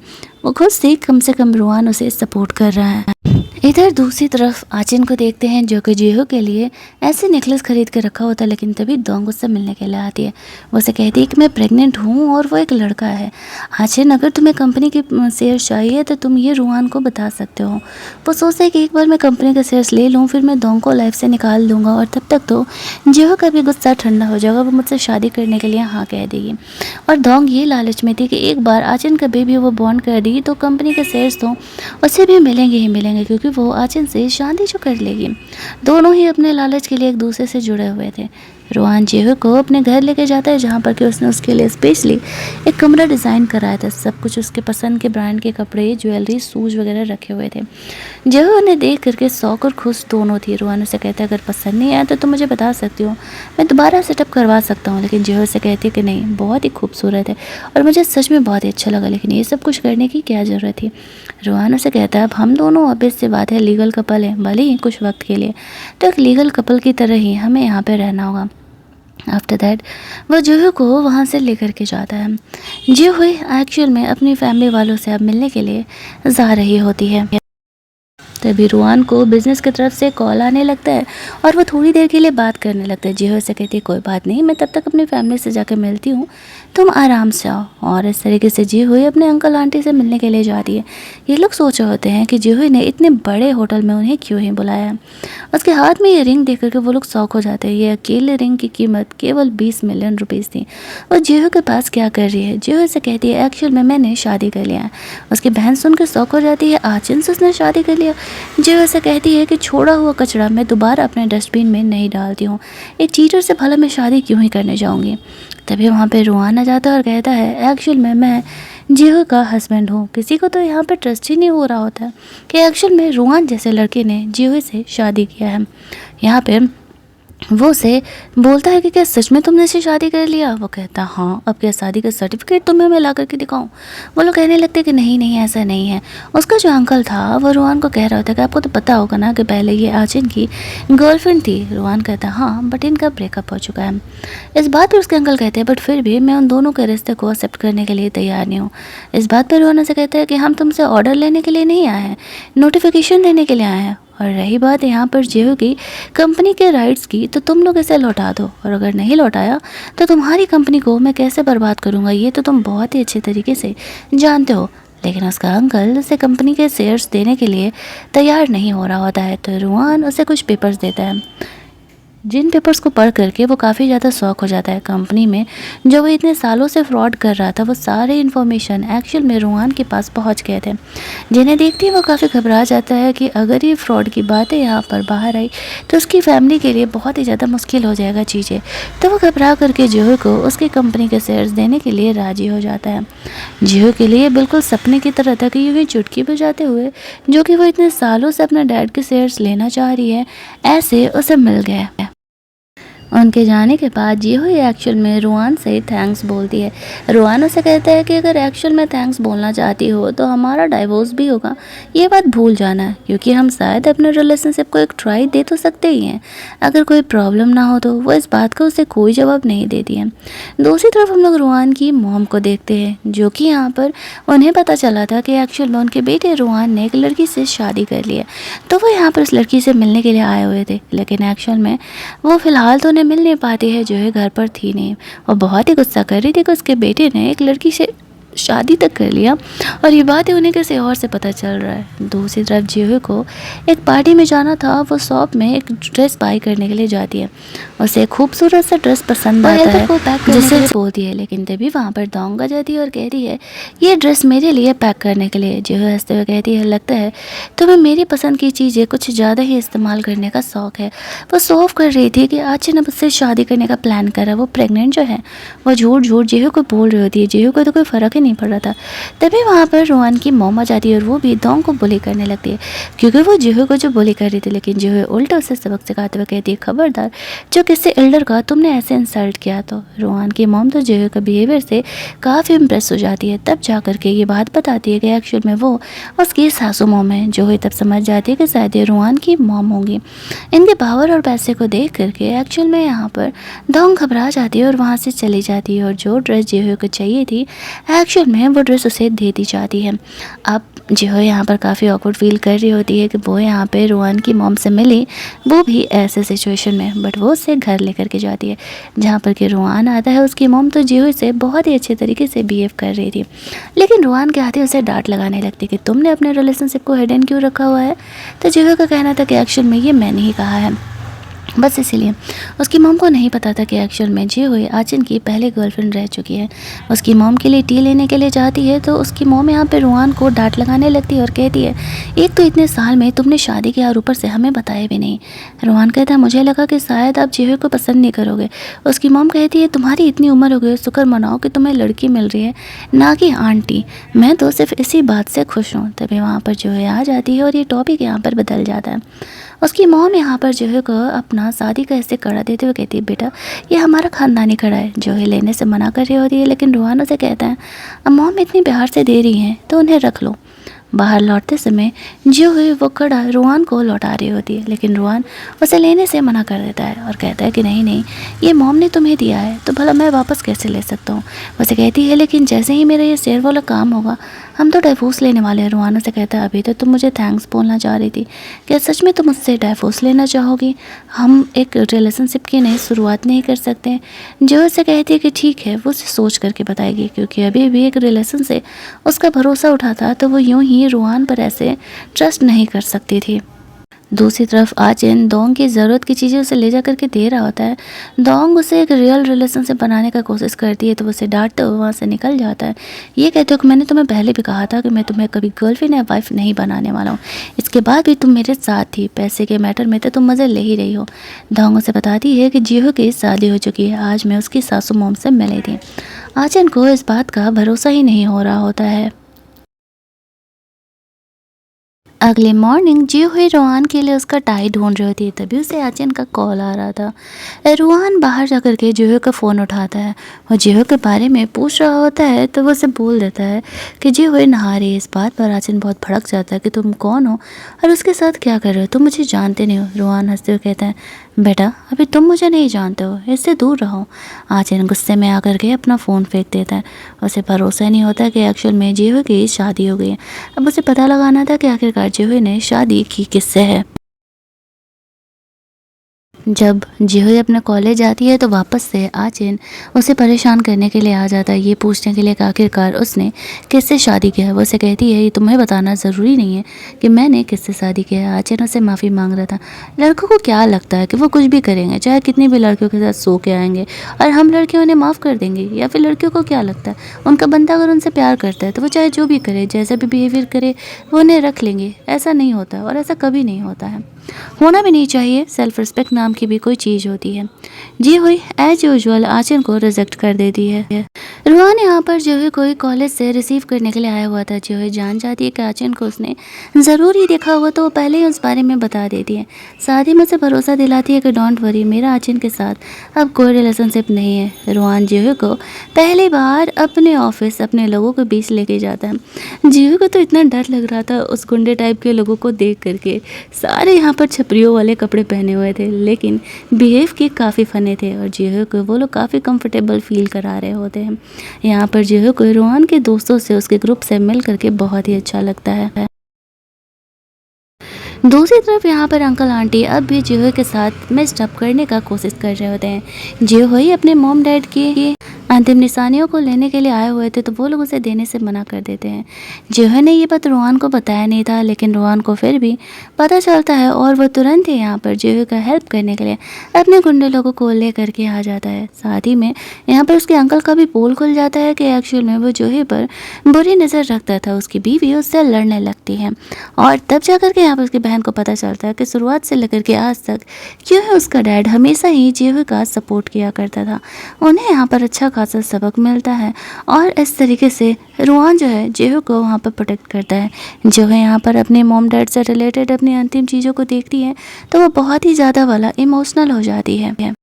वो खुश थी, कम से कम रोहान उसे सपोर्ट कर रहा है। इधर दूसरी तरफ आचिन को देखते हैं जो कि जिहो के लिए ऐसे नेकलेस खरीद के रखा होता है, लेकिन तभी दोंग उससे मिलने के लिए आती है। वो उसे कहती है कि मैं प्रेग्नेंट हूँ और वो एक लड़का है। आचिन अगर तुम्हें कंपनी के शेयर्स चाहिए तो तुम ये रोहान को बता सकते हो। वो सोचता है कि एक बार मैं कंपनी के शेयर्स ले लूँ फिर मैं दोंग को लाइफ से निकाल दूंगा और तब तक तो जिहो का भी गुस्सा ठंडा हो जाएगा, वो मुझसे शादी करने के लिए हाँ कह देगी। और दोंग ये लालच में थी कि एक बार आचिन का बेबी वो बॉर्न कर दी तो कंपनी के शेयर्स तो उसे भी मिलेंगे ही मिलेंगे, क्योंकि वो आचिन से शादी जो कर लेगी। दोनों ही अपने लालच के लिए एक दूसरे से जुड़े हुए थे। रोहान जिहो को अपने घर लेके जाता है जहाँ पर कि उसने उसके लिए स्पेशली एक कमरा डिज़ाइन कराया था। सब कुछ उसके पसंद के ब्रांड के कपड़े, ज्वेलरी, शूज़ वगैरह रखे हुए थे। जिहो उन्हें देख करके शौक और खुश दोनों थी। रोहान उसे कहता है अगर पसंद नहीं आया तो तुम मुझे बता सकती हो, मैं दोबारा सेटअप करवा सकता हूँ। लेकिन जिहो उसे कहती है कि नहीं, बहुत ही खूबसूरत है और मुझे सच में बहुत ही अच्छा लगा, लेकिन ये सब कुछ करने की क्या ज़रूरत थी। रोहान उसे कहता है अब हम दोनों ऑब्वियस सी बात है लीगल कपल है, भले ही कुछ वक्त के लिए, तो एक लीगल कपल की तरह ही हमें यहाँ पे रहना होगा। आफ्टर दैट वो जिहो को वहाँ से लेकर के जाता है। जिहो एक्चुअल में अपनी फैमिली वालों से अब मिलने के लिए जा रही होती है। तभी रोहान को बिज़नेस की तरफ से कॉल आने लगता है और वो थोड़ी देर के लिए बात करने लगता है। जिहो से कहती है कोई बात नहीं, मैं तब तक अपनी फैमिली से जाकर मिलती हूँ, तुम आराम से आओ। और इस तरीके से जिहो अपने अंकल आंटी से मिलने के लिए जाती है। ये लोग सोच रहे होते हैं कि जिहो ने इतने बड़े होटल में उन्हें क्यों ही बुलाया है। उसके हाथ में ये रिंग देख करके वो लोग शौक हो जाते हैं। ये अकेले रिंग की कीमत केवल 20 मिलियन रुपीज़ थी। वो जिहो के पास क्या कर रही है। जिहो से कहती है एक्चुअल में मैंने शादी कर लिया है। उसकी बहन सुनकर शौक हो जाती है, आचिन से उसने शादी कर लिया। जिहो से कहती है कि छोड़ा हुआ कचरा मैं दोबारा अपने डस्टबिन में नहीं डालती हूँ, एक चीटर से भला मैं शादी क्यों ही करने जाऊँगी। तभी वहाँ पे रोहान आ जाता है और कहता है एक्चुअल में मैं जिहो का हस्बैंड हूँ। किसी को तो यहाँ पे ट्रस्ट ही नहीं हो रहा होता है कि एक्चुअल में रोहान जैसे लड़के ने जिहो से शादी किया है। यहाँ पे वो उसे बोलता है कि क्या सच में तुमने इससे शादी कर लिया। वो कहता हाँ, अब क्या शादी का सर्टिफिकेट तुम्हें मैं ला करके दिखाऊं। वो लोग कहने लगते कि नहीं नहीं ऐसा नहीं है। उसका जो अंकल था वो रोहान को कह रहा होता है कि आपको तो पता होगा ना कि पहले ये आचिन की गर्लफ्रेंड थी। रोहान कहता हाँ बट इनका ब्रेकअप हो चुका है। इस बात पर उसके अंकल कहते हैं बट फिर भी मैं उन दोनों के रिश्ते को एक्सेप्ट करने के लिए तैयार नहीं हूँ। इस बात पर रोहान से कहता है कि हम तुमसे ऑर्डर लेने के लिए नहीं आए हैं, नोटिफिकेशन देने के लिए आए हैं। और रही बात यहाँ पर जियो की कंपनी के राइट्स की, तो तुम लोग इसे लौटा दो, और अगर नहीं लौटाया तो तुम्हारी कंपनी को मैं कैसे बर्बाद करूँगा ये तो तुम बहुत ही अच्छे तरीके से जानते हो। लेकिन उसका अंकल उसे कंपनी के शेयर्स देने के लिए तैयार नहीं हो रहा होता है। तो रोहान उसे कुछ पेपर्स देता है, जिन पेपर्स को पढ़ करके वो काफ़ी ज़्यादा शौक हो जाता है। कंपनी में जो वो इतने सालों से फ्रॉड कर रहा था वो सारे इन्फॉर्मेशन एक्चुअल में रोहान के पास पहुंच गए थे, जिन्हें देखते ही वो काफ़ी घबरा जाता है कि अगर ये फ्रॉड की बातें यहाँ पर बाहर आई तो उसकी फैमिली के लिए बहुत ही ज़्यादा मुश्किल हो जाएगा चीज़ें। तो वो घबरा करके जिहो को उसकी कंपनी के शेयर्स देने के लिए राज़ी हो जाता है। जिहो के लिए बिल्कुल सपने की तरह था कि यूँ ही चुटकी बजाते हुए जो कि वो इतने सालों से अपने डैड के शेयर्स लेना चाह रही है ऐसे उसे मिल गया। उनके जाने के बाद जिहो एक्चुअल में रोहान से थैंक्स बोलती है। रोहान उसे कहता है कि अगर एक्चुअल में थैंक्स बोलना चाहती हो तो हमारा डाइवोर्स भी होगा, ये बात भूल जाना है, क्योंकि हम शायद अपने रिलेशनशिप को एक ट्राई दे तो सकते ही हैं, अगर कोई प्रॉब्लम ना हो तो। वो इस बात का उसे कोई जवाब नहीं देती है। दूसरी तरफ हम लोग रोहान की मॉम को देखते हैं, जो कि यहाँ पर उन्हें पता चला था कि एक्चुअल में उनके बेटे रोहान ने एक लड़की से शादी कर ली है। तो वो यहाँ पर उस लड़की से मिलने के लिए आए हुए थे, लेकिन एक्चुअल में वो फ़िलहाल तो मिल नहीं पाती है, जो है घर पर थी नहीं। और बहुत ही गुस्सा कर रही थी कि उसके बेटे ने एक लड़की से शादी तक कर लिया और ये बातें उन्हें किसी और से पता चल रहा है। दूसरी तरफ जिहो को एक पार्टी में जाना था। वो शॉप में एक ड्रेस बाई करने के लिए जाती है। उसे एक खूबसूरत सा ड्रेस पसंद आता है जिसे बोलती है, लेकिन तभी वहाँ पर दोंग आ जाती है और कहती है ये ड्रेस मेरे लिए पैक करने के लिए। जिहो हंसते हुए कहती है लगता है तुम्हें मेरी पसंद की चीज़ें कुछ ज़्यादा ही इस्तेमाल करने का शौक है। वो शो ऑफ कर रही थी कि आज ने मुझसे शादी करने का प्लान करा, वो प्रेग्नेंट जो है। वो झूठ झूठ जिहो को बोल रही होती है। जिहो को तो कोई फ़र्क ही नहीं पड़ रहा था। तभी वहाँ पर रोहन की मॉम आ जाती है और वो भी दोंग को बुली करने लगती है, क्योंकि वो जिहो को जो बुली कर रही थी, लेकिन जिहो उल्टा उसे सबक सिखाते हुए कहती है खबरदार, जो किससे एल्डर का तुमने ऐसे इंसल्ट किया। तो रोहन की मॉम तो जिहो का बिहेवियर से काफ़ी इम्प्रेस हो जाती है। तब जा कर के ये बात बताती है कि एक्चुअल में वो उसकी सासू मॉम है। जो तब समझ जाती है कि शायद ये रोहन की मॉम होंगी। इनके पावर और पैसे को देख करके एक्चुअल में यहाँ पर दोंग घबरा जाती है और वहाँ से चली जाती है। और जो ड्रेस जिहो को चाहिए थी एक्चुअल में वो ड्रेस उसे दे दी जाती है। अब जिहो यहाँ पर काफ़ी ऑकवर्ड फील कर रही होती है कि वो यहाँ पे रोहन की मॉम से मिली, वो भी ऐसे सिचुएशन में, बट वो उसे घर लेकर के जाती है जहाँ पर कि रोहन आता है। उसकी मॉम तो जिहो से बहुत ही अच्छे तरीके से बिहेव कर रही थी, लेकिन रोहन के आते उसे डांट लगाने लगती कि तुमने अपने रिलेशनशिप को हिडन क्यों रखा हुआ है। तो जिहो का कहना था कि एक्चुअल में ये मैंने ही कहा है, बस इसीलिए। उसकी मॉम को नहीं पता था कि एक्चुअल में जिहो आचिन की पहले गर्लफ्रेंड रह चुकी है। उसकी मॉम के लिए टी लेने के लिए जाती है तो उसकी मॉम यहाँ पे रोहन को डांट लगाने लगती है और कहती है एक तो इतने साल में तुमने शादी किया और ऊपर से हमें बताया भी नहीं। रोहन कहता है मुझे लगा कि शायद आप जिहो को पसंद नहीं करोगे। उसकी मॉम कहती है तुम्हारी इतनी उम्र हो गई, शुक्र मनाओ कि तुम्हें लड़की मिल रही है, ना कि आंटी। मैं तो सिर्फ इसी बात से खुश हूँ। तभी वहाँ पर जिहो आ जाती है और ये टॉपिक यहाँ पर बदल जाता है। उसकी मॉम यहाँ पर जिहो को अपना शादी का हिस्से कड़ा देते हुए कहती है बेटा ये हमारा खानदानी कड़ा है। जिहो लेने से मना कर रही होती है, लेकिन रोहन उसे कहता है अब मॉम इतनी प्यार से दे रही हैं तो उन्हें रख लो। बाहर लौटते समय जो हुई वो कड़ा रोहन को लौटा रही होती है, लेकिन रोहन उसे लेने से मना कर देता है और कहता है कि नहीं नहीं ये मॉम ने तुम्हें दिया है तो भला मैं वापस कैसे ले सकता हूँ। उसे कहती है लेकिन जैसे ही मेरा ये शेयर वाला काम होगा हम तो डाइवोर्स लेने वाले हैं। रोहन उसे कहता है अभी तो तुम मुझे थैंक्स बोलना चाह रही थी, क्या सच में तुम मुझसे डाइवोर्स लेना चाहोगी? हम एक रिलेशनशिप की नई शुरुआत नहीं कर सकते? जो उसे कहती है कि ठीक है वो उसे सोच करके बताएगी, क्योंकि अभी भी एक रिलेशन से उसका भरोसा उठा था तो वो यूं ही रोहन पर ऐसे ट्रस्ट नहीं कर सकती थी। दूसरी तरफ आचिन दोंग की ज़रूरत की चीज़ें उसे ले जा करके दे रहा होता है। दोंग उसे एक रियल रिलेशनशिप बनाने का कोशिश करती है तो वो उसे डांटते हुए वहाँ से निकल जाता है। ये कहते हो कि मैंने तुम्हें पहले भी कहा था कि मैं तुम्हें कभी गर्लफ्रेंड या वाइफ नहीं बनाने वाला हूँ, इसके बाद भी तुम मेरे साथ थी, पैसे के मैटर में तो तुम मज़े ले ही रही हो। दोंग उसे बताती है कि जिहो की शादी हो चुकी है, आज मैं उसकी सासू मॉम से मिली थी। आचिन को इस बात का भरोसा ही नहीं हो रहा होता है। अगले मॉर्निंग जिहो रोहन के लिए उसका टाई ढूंढ रही होती है, तभी उसे आचिन का कॉल आ रहा था। रोहन बाहर जाकर के जिहो का फ़ोन उठाता है और जिहो के बारे में पूछ रहा होता है तो वो उसे बोल देता है कि जिहो नहा रही है। इस बात पर आचिन बहुत भड़क जाता है कि तुम कौन हो और उसके साथ क्या कर रहे हो, तुम मुझे जानते नहीं हो। रोहन हंसते हुए कहता है बेटा अभी तुम मुझे नहीं जानते हो, इससे दूर रहो। आचिन गुस्से में आकर के अपना फ़ोन फेंक देता है। उसे भरोसा नहीं होता कि एक्चुअल में जिहो की शादी हो गई है। अब उसे पता लगाना था कि आखिरकार जिहो ने शादी की किससे है। जब जिहो अपने कॉलेज जाती है तो वापस से आचिन उसे परेशान करने के लिए आ जाता है, ये पूछने के लिए कि आखिरकार उसने किससे शादी किया है। वो उसे कहती है ये तुम्हें बताना ज़रूरी नहीं है कि मैंने किससे शादी किया है। आचिन उससे माफ़ी मांग रहा था। लड़कों को क्या लगता है कि वो कुछ भी करेंगे, चाहे कितनी भी लड़कियों के साथ सो के आएंगे और हम लड़कियों उन्हें माफ़ कर देंगे? या फिर लड़कियों को क्या लगता है उनका बंदा अगर उनसे प्यार करता है तो वो चाहे जो भी करे, जैसा भी बिहेवियर करे, वो उन्हें रख लेंगे? ऐसा नहीं होता और ऐसा कभी नहीं होता है, होना भी नहीं चाहिए। सेल्फ रिस्पेक्ट नाम की भी कोई चीज़ होती है। जी हुई एज यूजुअल आचिन को रिजेक्ट कर देती है। रोहन यहाँ पर जो है कोई कॉलेज से रिसीव करने के लिए आया हुआ था। जो है जान जाती है कि आचिन को उसने ज़रूर ही देखा हुआ तो वो पहले ही उस बारे में बता देती है। साथ ही मुझे भरोसा दिलाती है कि डोंट वरी, मेरा आचिन के साथ अब कोई रिलेशनशिप नहीं है। रोहन जिहो को पहली बार अपने ऑफिस अपने लोगों के बीच लेके जाता है। जिहो को तो इतना डर लग रहा था उस गुंडे टाइप के लोगों को देख करके। सारे यहाँ पर छपरियों वाले कपड़े पहने हुए थे, लेकिन बिहेव के काफ़ी फने थे और जिहो को वो लोग काफ़ी कंफर्टेबल फील करा रहे होते हैं। यहाँ पर जिहो को रोहन के दोस्तों से उसके ग्रुप से मिल करके बहुत ही अच्छा लगता है। दूसरी तरफ यहाँ पर अंकल आंटी अब भी जिहो के साथ मिक्सड अप करने का कोशिश कर रहे होते हैं। जिहो ही अपने मॉम डैड की अंतिम निशानियों को लेने के लिए आए हुए थे तो वो लोग उसे देने से मना कर देते हैं। जोहे ने ये बात रोहान को बताया नहीं था, लेकिन रोहान को फिर भी पता चलता है और वो तुरंत ही यहाँ पर जोहे का हेल्प करने के लिए अपने गुंडे लोगों को लेकर के आ जाता है। साथ ही में यहाँ पर उसके अंकल का भी पोल खुल जाता है कि एक्चुअल में वो जोहे पर बुरी नज़र रखता था। उसकी बीवी उससे लड़ने लगती है और तब जाकर के यहाँ पर उसकी बहन को पता चलता है कि शुरुआत से लेकर के आज तक क्यों है उसका डैड हमेशा ही जोहे का सपोर्ट किया करता था। उन्हें यहाँ पर अच्छा खासा सबक मिलता है और इस तरीके से रोहान जो है जोहे को वहाँ पर प्रोटेक्ट करता है। जो है यहाँ पर अपने मॉम डैड से रिलेटेड अपनी अंतिम चीज़ों को देखती है तो वो बहुत ही ज़्यादा वाला इमोशनल हो जाती है।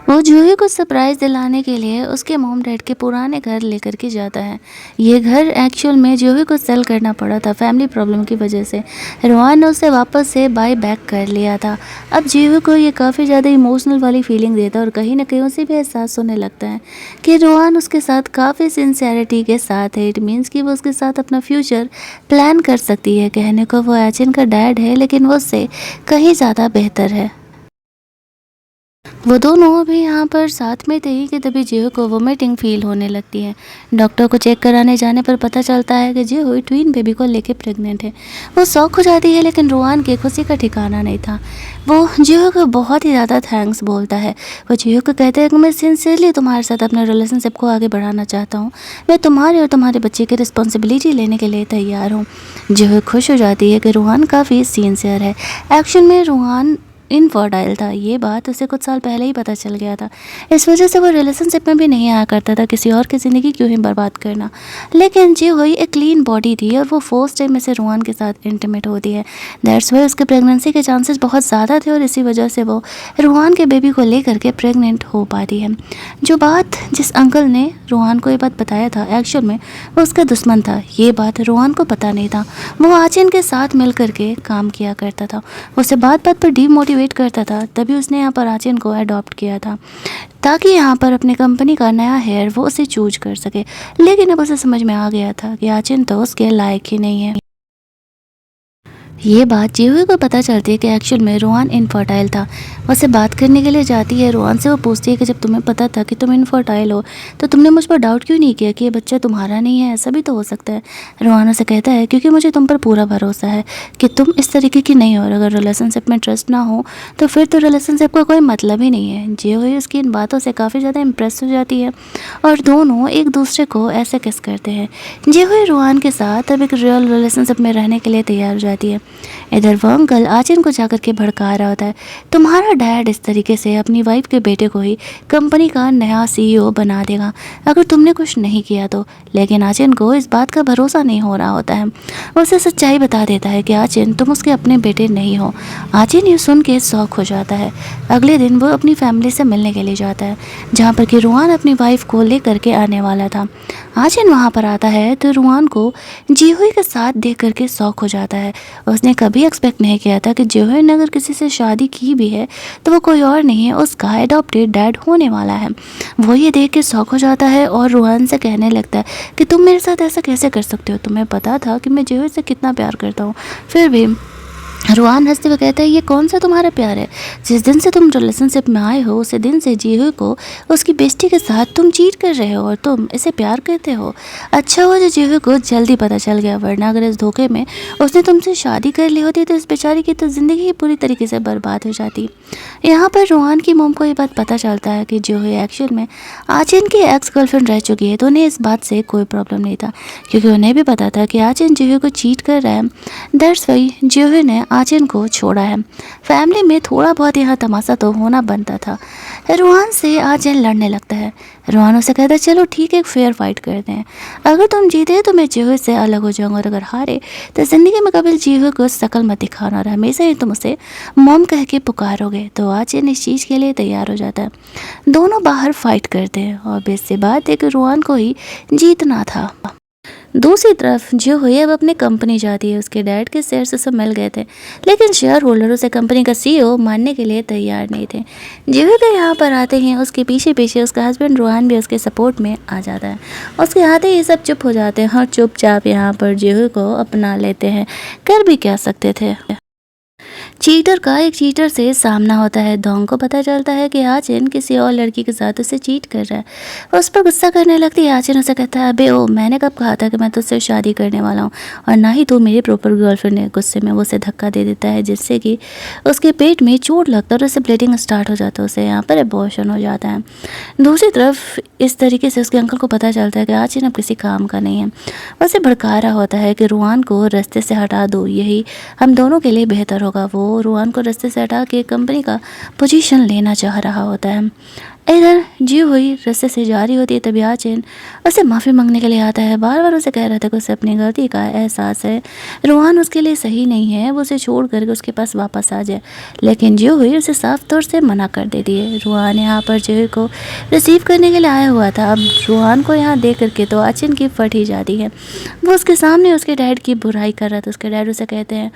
वो जूही को सरप्राइज दिलाने के लिए उसके मॉम डैड के पुराने घर लेकर के जाता है। ये घर एक्चुअल में जूही को सेल करना पड़ा था फैमिली प्रॉब्लम की वजह से। रोहान ने उसे वापस से बाय बैक कर लिया था। अब जूही को ये काफ़ी ज़्यादा इमोशनल वाली फीलिंग देता है और कहीं ना कहीं उसे भी एहसास होने लगता है कि रोहान उसके साथ काफ़ी सिंसियरिटी के साथ है। इट मीन्स कि वो उसके साथ अपना फ्यूचर प्लान कर सकती है। कहने को वो एचिन का डैड है, लेकिन वो उससे कहीं ज़्यादा बेहतर है। वो दोनों अभी यहाँ पर साथ में थे कि तभी जिहो को वोमिटिंग फील होने लगती है। डॉक्टर को चेक कराने जाने पर पता चलता है कि जिहो ट्विन बेबी को लेके प्रेग्नेंट है। वो शौक हो जाती है, लेकिन रोहान की खुशी का ठिकाना नहीं था। वो जिहो को बहुत ही ज़्यादा थैंक्स बोलता है। वो जिहो को कहते हैं कि मैं सिंसियरली तुम्हारे साथ अपने रिलेशनशिप को आगे बढ़ाना चाहता हूँ। मैं तुम्हारे और तुम्हारे बच्चे की रिस्पॉन्सिबिलिटी लेने के लिए तैयार हूँ। जिहो खुश हो जाती है कि रोहान काफ़ी सिंसियर है। एक्शन में रोहान इनफर्टाइल था। ये बात उसे कुछ साल पहले ही पता चल गया था। इस वजह से वो रिलेशनशिप में भी नहीं आया करता था। किसी और की ज़िंदगी क्यों ही बर्बाद करना। लेकिन जो हुई एक क्लीन बॉडी थी और वो फर्स्ट टाइम से रोहान के साथ इंटीमेट होती है। दैट्स वाई उसके प्रेगनेंसी के चांसेस बहुत ज़्यादा थे और इसी वजह से वो रोहान के बेबी को लेकर के प्रेग्नेंट हो पाती है। जो बात जिस अंकल ने रोहान को ये बात बताया था, एक्चुअल में वो उसका दुश्मन था। ये बात रोहान को पता नहीं था। वो आचिन के साथ मिल करके काम किया करता था। उसे बात बात पर डीमोटिवेट करता था। तभी उसने यहाँ पर आचिन को अडॉप्ट किया था ताकि यहाँ पर अपने कंपनी का नया हेयर वो उसे चूज कर सके। लेकिन अब उसे समझ में आ गया था कि आचिन तो उसके लायक ही नहीं है। ये बात जीहुई को पता चलती है कि एक्चुअल में रोहान इनफर्टाइल था। उससे बात करने के लिए जाती है। रोहान से वो पूछती है कि जब तुम्हें पता था कि तुम इनफर्टाइल हो तो तुमने मुझ पर डाउट क्यों नहीं किया कि ये बच्चा तुम्हारा नहीं है। ऐसा भी तो हो सकता है। रोहान उसे कहता है क्योंकि मुझे तुम पर पूरा भरोसा है कि तुम इस तरीके की नहीं हो और अगर रिलेशनशिप में ट्रस्ट ना हो तो फिर तो रिलेशनशिप का कोई मतलब ही नहीं है। जीहुई उसकी इन बातों से काफ़ी ज़्यादा इम्प्रेस हो जाती है और दोनों एक दूसरे को ऐसे किस करते हैं। जीहुई रोहान के साथ अब एक रियल रिलेशनशिप में रहने के लिए तैयार हो जाती है। इधर वो अंकल आचिन को जाकर के भड़का रहा होता है। तुम्हारा डैड इस तरीके से अपनी वाइफ के बेटे को ही कंपनी का नया सीईओ बना देगा अगर तुमने कुछ नहीं किया तो। लेकिन आचिन को इस बात का भरोसा नहीं हो रहा होता है। वो उसे सच्चाई बता देता है कि आचिन तुम उसके अपने बेटे नहीं हो। आचिन ये सुन के शौक हो जाता है। अगले दिन वो अपनी फैमिली से मिलने के लिए जाता है जहाँ पर कि रोहान अपनी वाइफ को लेकर के आने वाला था। आचिन वहाँ पर आता है तो रोहान को जीहुई के साथ देख करके शौक हो जाता है। उसने कभी एक्सपेक्ट नहीं किया था कि जीहुई ने अगर किसी से शादी की भी है तो वो कोई और नहीं है, उसका एडॉप्टेड डैड होने वाला है। वो ये देख के शौक हो जाता है और रोहान से कहने लगता है कि तुम मेरे साथ ऐसा कैसे कर सकते हो। तुम्हें पता था कि मैं जीहुई से कितना प्यार करता हूँ, फिर भी। रोहान हंसते हुए कहता है ये कौन सा तुम्हारा प्यार है। जिस दिन से तुम रिलेशनशिप में आए हो उसी दिन से जीहुई को उसकी बेस्टी के साथ तुम चीट कर रहे हो और तुम इसे प्यार करते हो। अच्छा हुआ जो जीहुई को जल्दी पता चल गया, वरना अगर इस धोखे में उसने तुमसे शादी कर ली होती तो इस बेचारी की तो ज़िंदगी ही पूरी तरीके से बर्बाद हो जाती। यहाँ पर रोहान की मोम को ये बात पता चलता है कि जीहुई एक्चुअल में आचिन की एक्स गर्लफ्रेंड रह चुकी है, तो उन्हें इस बात से कोई प्रॉब्लम नहीं था क्योंकि उन्हें भी पता था कि आचिन जीहुई को चीट कर रहा है। दैट्स वाई जीहुई ने आचिन को छोड़ा है। फैमिली में थोड़ा बहुत यहाँ तमाशा तो होना बनता था। रोहान से आचिन लड़ने लगता है। रोहान उसे कहता है चलो ठीक है, एक फेयर फाइट करते हैं। अगर तुम जीते तो मैं जीहुई से अलग हो जाऊंगा और अगर हारे तो ज़िंदगी में कभी जीहुई को शक्ल मत दिखाना और हमेशा ही तुम उसे मॉम कह के पुकारोगे। तो आचिन इस चीज़ के लिए तैयार हो जाता है। दोनों बाहर फाइट करते हैं और बेसिक बात है कि रोहान को ही जीतना था। दूसरी तरफ जो हुई अब अपनी कंपनी जाती है। उसके डैड के शेयर से सब मिल गए थे, लेकिन शेयर होल्डर उसे कंपनी का सीईओ मानने के लिए तैयार नहीं थे। जीहुई के यहाँ पर आते हैं, उसके पीछे पीछे उसका हस्बैंड रोहान भी उसके सपोर्ट में आ जाता है। उसके आते ही सब चुप हो जाते हैं और चुपचाप यहाँ पर जीहुई को अपना लेते हैं। कर भी क्या सकते थे। चीटर का एक चीटर से सामना होता है। डॉन को पता चलता है कि आचिन किसी और लड़की के साथ उसे चीट कर रहा है। वो उस पर गुस्सा करने लगती है। आचिन उसे कहता है, अबे ओ, मैंने कब कहा था कि मैं तुझसे शादी करने वाला हूँ, और ना ही तू मेरी प्रॉपर गर्लफ्रेंड है। गुस्से में वो उसे धक्का दे देता है, जिससे कि उसके पेट में चोट लगता है और उसे ब्लीडिंग स्टार्ट हो जाता है। उसे यहाँ पर अबॉर्शन हो जाता है। दूसरी तरफ इस तरीके से उसके अंकल को पता चलता है कि आचिन अब किसी काम का नहीं है। वो उसे भड़का रहा होता है कि रुआन को रास्ते से हटा दो, यही हम दोनों के लिए बेहतर होगा। वो रुआन को रास्ते से हटा के कंपनी का पोजीशन लेना चाह रहा होता है। इधर जी हुई रास्ते से जा रही होती है, तभी आचिन उसे माफ़ी मांगने के लिए आता है। बार बार उसे कह रहा था कि उसे अपनी गलती का एहसास है, रुआन उसके लिए सही नहीं है, वो उसे छोड़ करके उसके पास वापस आ जाए। लेकिन जी हुई उसे साफ तौर से मना कर देती है। रुआन यहाँ पर जी को रिसीव करने के लिए आया हुआ था। अब रुआन को यहाँ देख करके तो आचिन की फट ही जाती है। वो उसके सामने उसके डैड की बुराई कर रहा था। उसके डैड उसे कहते हैं,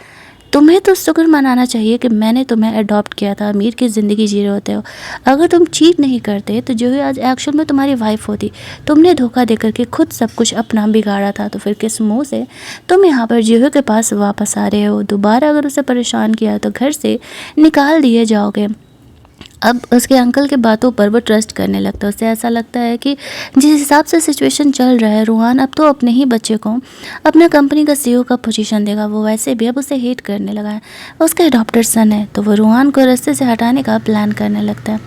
तुम्हें तो शुक्र मनाना चाहिए कि मैंने तुम्हें अडॉप्ट किया था, अमीर की ज़िंदगी जी रहे होते हो। अगर तुम चीट नहीं करते तो जो है आज एक्चुअल में तुम्हारी वाइफ होती। तुमने धोखा दे करके खुद सब कुछ अपना बिगाड़ा था, तो फिर किस मुंह से तुम यहाँ पर जियो के पास वापस आ रहे हो। दोबारा अगर उसे परेशान किया तो घर से निकाल दिए जाओगे। अब उसके अंकल के बातों पर वो ट्रस्ट करने लगता है। उसे ऐसा लगता है कि जिस हिसाब से सिचुएशन चल रहा है, रुहान अब तो अपने ही बच्चे को अपना कंपनी का सीईओ का पोजीशन देगा। वो वैसे भी अब उसे हेट करने लगा है। उसका अडॉप्टेड सन है, तो वो रुहान को रास्ते से हटाने का प्लान करने लगता है।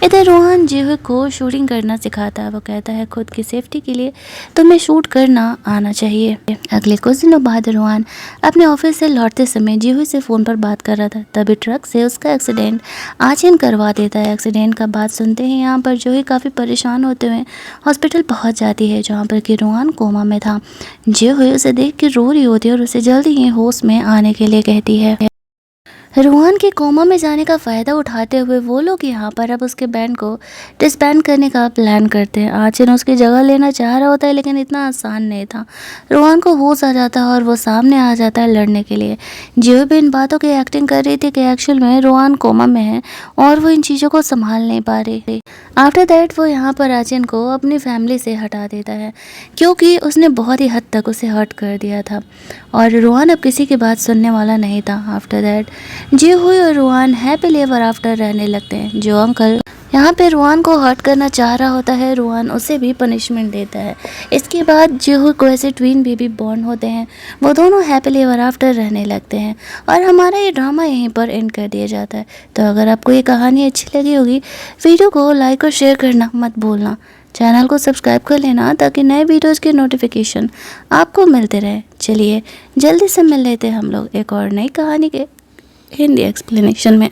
इधर रुहान जियो को शूटिंग करना सिखाता है। वो कहता है, खुद की सेफ्टी के लिए तुम्हें शूट करना आना चाहिए। अगले कुछ दिनों बाद रुहान अपने ऑफिस से लौटते समय जियो से फ़ोन पर बात कर रहा था, तभी ट्रक से उसका एक्सीडेंट आचिन करवा देता है। एक्सीडेंट का बात सुनते ही यहाँ पर जो ही काफ़ी परेशान होते हुए हॉस्पिटल पहुँच जाती है, जहाँ पर कि रुहान कोमा में था। जो हुई उसे देख के रो रही होती है और उसे जल्दी ही होश में आने के लिए कहती है। रुहान के कोमा में जाने का फ़ायदा उठाते हुए वो लोग यहाँ पर अब उसके बैंड को डिसबैंड करने का प्लान करते हैं। आचिन उसकी जगह लेना चाह रहा होता है, लेकिन इतना आसान नहीं था। रुहान को होश आ जाता है और वो सामने आ जाता है लड़ने के लिए। जियो भी इन बातों की एक्टिंग कर रही थी कि एक्चुअल में रुहान कोमा में है और वो इन चीज़ों को संभाल नहीं पा रही। आफ्टर दैट वो यहाँ पर आचिन को अपनी फैमिली से हटा देता है, क्योंकि उसने बहुत ही हद तक उसे हर्ट कर दिया था और रुहान अब किसी की बात सुनने वाला नहीं था। आफ्टर दैट जी हुई और रुहान हैप्पीली एवर आफ्टर रहने लगते हैं। जो अंकल यहाँ पे रुहान को हर्ट करना चाह रहा होता है, रुहान उसे भी पनिशमेंट देता है। इसके बाद जी हुई को ऐसे ट्विन बेबी बॉर्न होते हैं। वो दोनों हैप्पीली एवर आफ्टर रहने लगते हैं और हमारा ये ड्रामा यहीं पर एंड कर दिया जाता है। तो अगर आपको ये कहानी अच्छी लगी होगी, वीडियो को लाइक और शेयर करना मत भूलना। चैनल को सब्सक्राइब कर लेना ताकि नए वीडियोज़ के नोटिफिकेशन आपको मिलते रहे। चलिए जल्दी से मिल लेते हैं हम लोग एक और नई कहानी के हिंदी एक्सप्लेनेशन में।